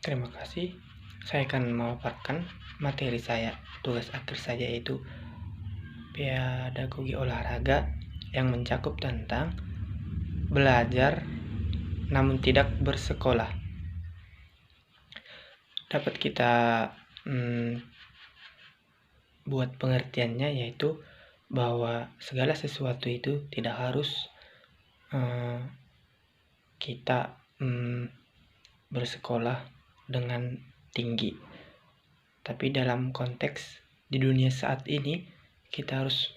Terima kasih. Saya akan memaparkan materi saya, tugas akhir saya yaitu pedagogi olahraga yang mencakup tentang belajar namun tidak bersekolah. Dapat kita buat pengertiannya yaitu bahwa segala sesuatu itu tidak harus kita bersekolah dengan tinggi. Tapi dalam konteks di dunia saat ini, kita harus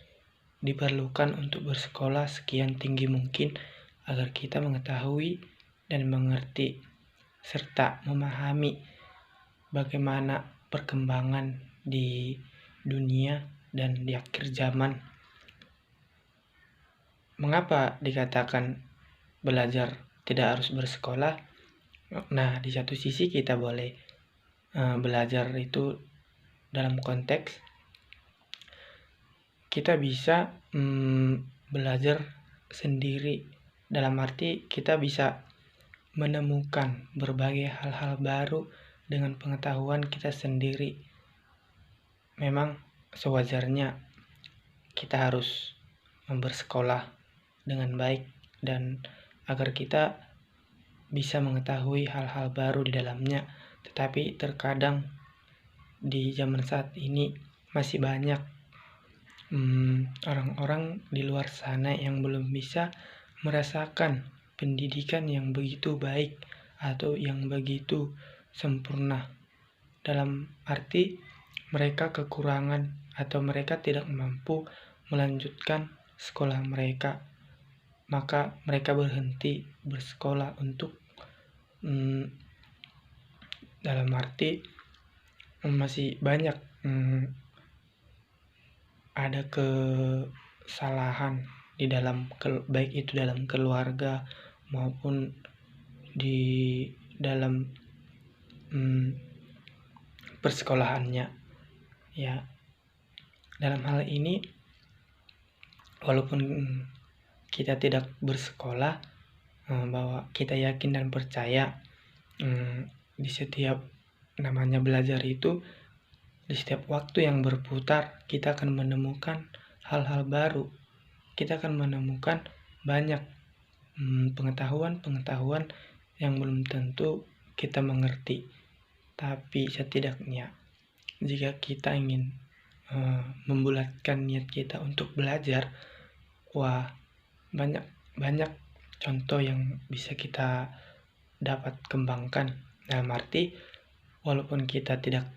diperlukan untuk bersekolah sekian tinggi mungkin agar kita mengetahui dan mengerti serta memahami bagaimana perkembangan di dunia dan di akhir zaman. Mengapa dikatakan belajar tidak harus bersekolah? Nah, di satu sisi kita boleh belajar itu dalam konteks kita bisa belajar sendiri, dalam arti kita bisa menemukan berbagai hal-hal baru dengan pengetahuan kita sendiri. Memang sewajarnya kita harus bersekolah dengan baik dan agar kita bisa mengetahui hal-hal baru di dalamnya. Tetapi terkadang di zaman saat ini masih banyak orang-orang di luar sana yang belum bisa merasakan pendidikan yang begitu baik atau yang begitu sempurna. Dalam arti mereka kekurangan atau mereka tidak mampu melanjutkan sekolah mereka, maka mereka berhenti bersekolah untuk dalam arti masih banyak ada kesalahan di dalam baik itu dalam keluarga maupun di dalam persekolahannya. Ya, dalam hal ini walaupun kita tidak bersekolah, bahwa kita yakin dan percaya di setiap namanya belajar itu, di setiap waktu yang berputar kita akan menemukan hal-hal baru. Kita akan menemukan banyak pengetahuan yang belum tentu kita mengerti. Tapi setidaknya jika kita ingin membulatkan niat kita untuk belajar, banyak contoh yang bisa kita dapat kembangkan. Dalam arti walaupun kita tidak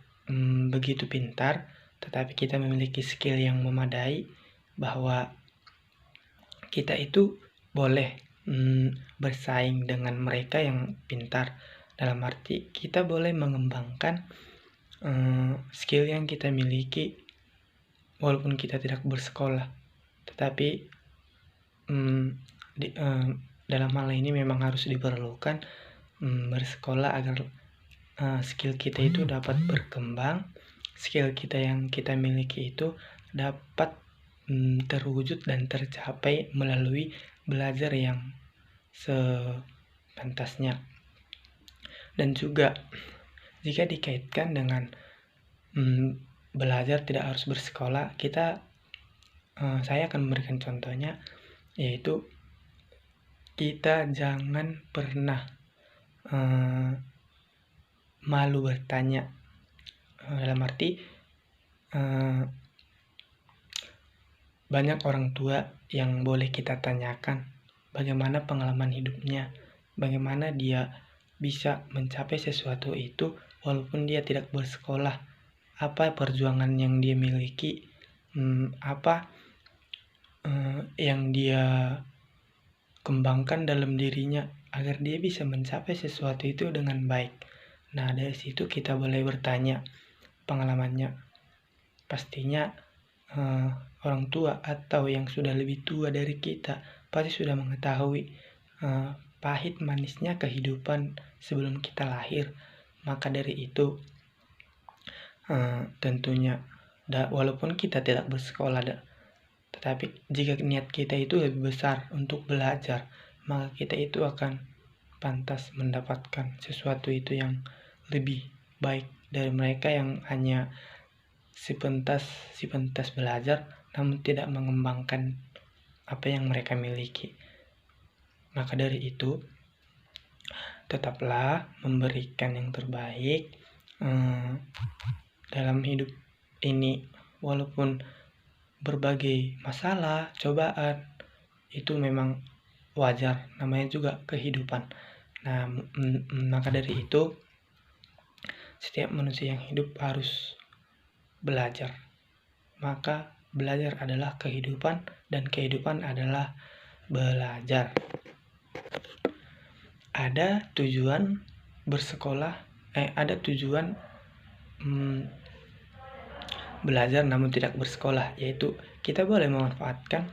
begitu pintar, tetapi kita memiliki skill yang memadai, bahwa kita itu boleh bersaing dengan mereka yang pintar. Dalam arti kita boleh mengembangkan skill yang kita miliki walaupun kita tidak bersekolah. Tetapi dalam hal ini memang harus diperlukan bersekolah agar skill kita itu dapat berkembang, skill kita yang kita miliki itu dapat terwujud dan tercapai melalui belajar yang sepantasnya. Dan juga jika dikaitkan dengan belajar tidak harus bersekolah, saya akan memberikan contohnya, yaitu kita jangan pernah malu bertanya. Dalam arti banyak orang tua yang boleh kita tanyakan bagaimana pengalaman hidupnya, bagaimana dia bisa mencapai sesuatu itu walaupun dia tidak bersekolah, apa perjuangan yang dia miliki, apa yang dia kembangkan dalam dirinya agar dia bisa mencapai sesuatu itu dengan baik. Nah, dari situ kita boleh bertanya pengalamannya. Pastinya orang tua atau yang sudah lebih tua dari kita pasti sudah mengetahui pahit manisnya kehidupan sebelum kita lahir. Maka dari itu tentunya walaupun kita tidak bersekolah, tetapi jika niat kita itu lebih besar untuk belajar, maka kita itu akan pantas mendapatkan sesuatu itu yang lebih baik dari mereka yang hanya sepentas belajar namun tidak mengembangkan apa yang mereka miliki. Maka dari itu, tetaplah memberikan yang terbaik dalam hidup ini, walaupun berbagai masalah, cobaan itu memang wajar, namanya juga kehidupan. Nah, maka dari itu setiap manusia yang hidup harus belajar. Maka belajar adalah kehidupan dan kehidupan adalah belajar. Ada tujuan bersekolah, ada tujuan belajar namun tidak bersekolah, yaitu kita boleh memanfaatkan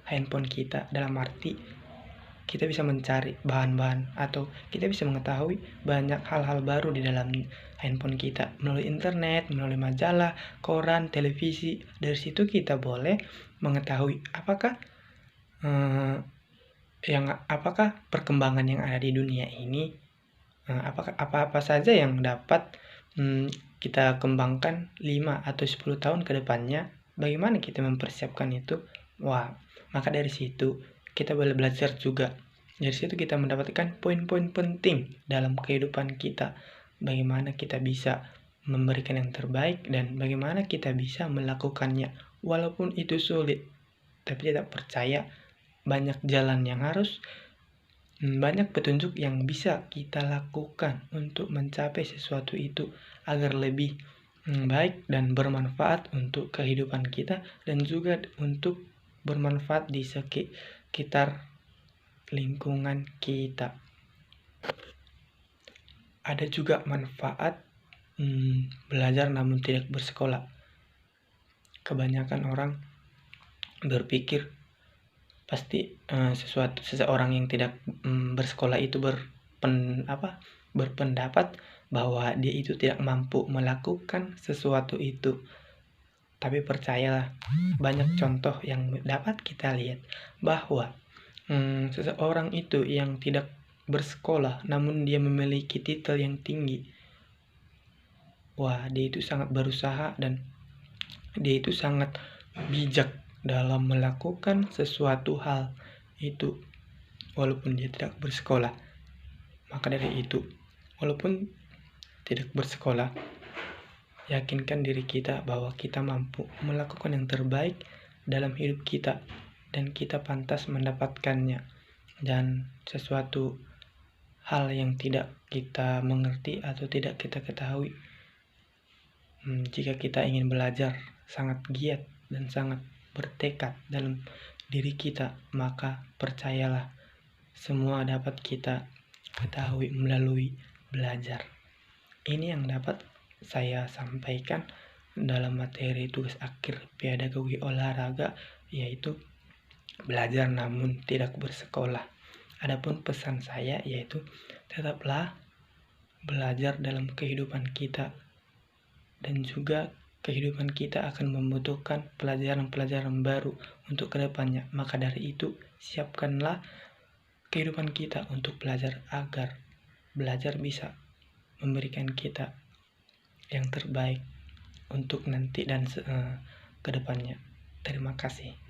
handphone kita dalam arti kita bisa mencari bahan-bahan atau kita bisa mengetahui banyak hal-hal baru di dalam handphone kita melalui internet, melalui majalah, koran, televisi. Dari situ kita boleh mengetahui apakah perkembangan yang ada di dunia ini, apakah apa-apa saja yang dapat kita kembangkan 5 atau 10 tahun ke depannya, bagaimana kita mempersiapkan itu. Maka dari situ kita boleh belajar juga. Dari situ kita mendapatkan poin-poin penting dalam kehidupan kita, bagaimana kita bisa memberikan yang terbaik dan bagaimana kita bisa melakukannya walaupun itu sulit. Tapi tidak percaya, banyak jalan yang banyak petunjuk yang bisa kita lakukan untuk mencapai sesuatu itu agar lebih baik dan bermanfaat untuk kehidupan kita dan juga untuk bermanfaat di sekitar lingkungan kita. Ada juga manfaat belajar namun tidak bersekolah. Kebanyakan orang berpikir pasti seseorang yang tidak bersekolah itu berpendapat bahwa dia itu tidak mampu melakukan sesuatu itu. Tapi percayalah, banyak contoh yang dapat kita lihat bahwa seseorang itu yang tidak bersekolah namun dia memiliki titel yang tinggi, dia itu sangat berusaha dan dia itu sangat bijak dalam melakukan sesuatu hal itu walaupun dia tidak bersekolah. Maka dari itu, walaupun tidak bersekolah, yakinkan diri kita bahwa kita mampu melakukan yang terbaik dalam hidup kita dan kita pantas mendapatkannya. Dan sesuatu hal yang tidak kita mengerti atau tidak kita ketahui, jika kita ingin belajar sangat giat dan sangat bertekad dalam diri kita, maka percayalah semua dapat kita ketahui melalui belajar. Ini yang dapat saya sampaikan dalam materi tugas akhir pedagogi olahraga, yaitu belajar namun tidak bersekolah. Adapun pesan saya yaitu tetaplah belajar dalam kehidupan kita dan juga kehidupan kita akan membutuhkan pelajaran-pelajaran baru untuk kedepannya. Maka dari itu, siapkanlah kehidupan kita untuk belajar agar belajar bisa memberikan kita yang terbaik untuk nanti dan kedepannya. Terima kasih.